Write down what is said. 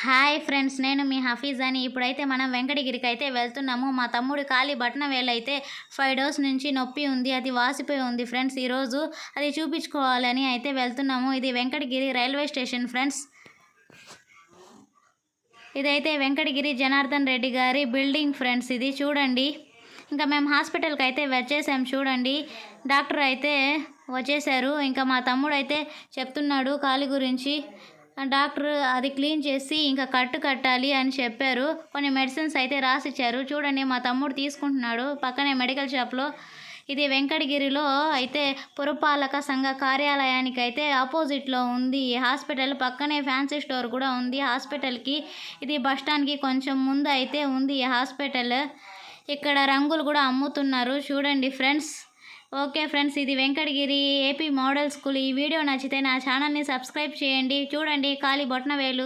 Hi friends, నేను మీ హఫీజ్ అని. ఇప్పుడైతే మనం వెంకటగిరికి అయితే వెళ్తున్నాము. మా తమ్ముడి కాలి బటన వేలైతే 5 డేస్ నుంచి నొప్పి ఉంది. అది వాసిపోయి ఉంది ఫ్రెండ్స్. ఈరోజు అది చూపించుకోవాలని అయితే వెళ్తున్నాము. ఇది వెంకటగిరి రైల్వే స్టేషన్ ఫ్రెండ్స్. ఇదైతే వెంకటగిరి జనార్దన్ రెడ్డి గారి బిల్డింగ్ ఫ్రెండ్స్. ఇది చూడండి. ఇంకా మేము హాస్పిటల్కి అయితే వచ్చేసాము చూడండి. డాక్టర్ అయితే వచ్చేసారు. ఇంకా మా తమ్ముడు అయితే చెప్తున్నాడు కాలి గురించి. డాక్టర్ అది క్లీన్ చేసి ఇంకా కట్టాలి అని చెప్పారు. కొన్ని మెడిసిన్స్ అయితే రాసిచ్చారు చూడండి. మా తమ్ముడు తీసుకుంటున్నాడు పక్కనే మెడికల్ షాప్లో. ఇది వెంకటగిరిలో అయితే పురపాలక సంఘ కార్యాలయానికి అయితే ఆపోజిట్లో ఉంది ఈ హాస్పిటల్. పక్కనే ఫ్యాన్సీ స్టోర్ కూడా ఉంది హాస్పిటల్కి. ఇది బస్టాండ్కి కొంచెం ముందు అయితే ఉంది ఈ హాస్పిటల్. ఇక్కడ రంగులు కూడా అమ్ముతున్నారు చూడండి ఫ్రెండ్స్. ఓకే ఫ్రెండ్స్, ఇది వెంకటగిరి ఏపీ మోడల్ స్కూల్. ఈ వీడియో నచ్చితే నా ఛానల్ని సబ్స్క్రైబ్ చేయండి. చూడండి కాలి బొట్న వేలు.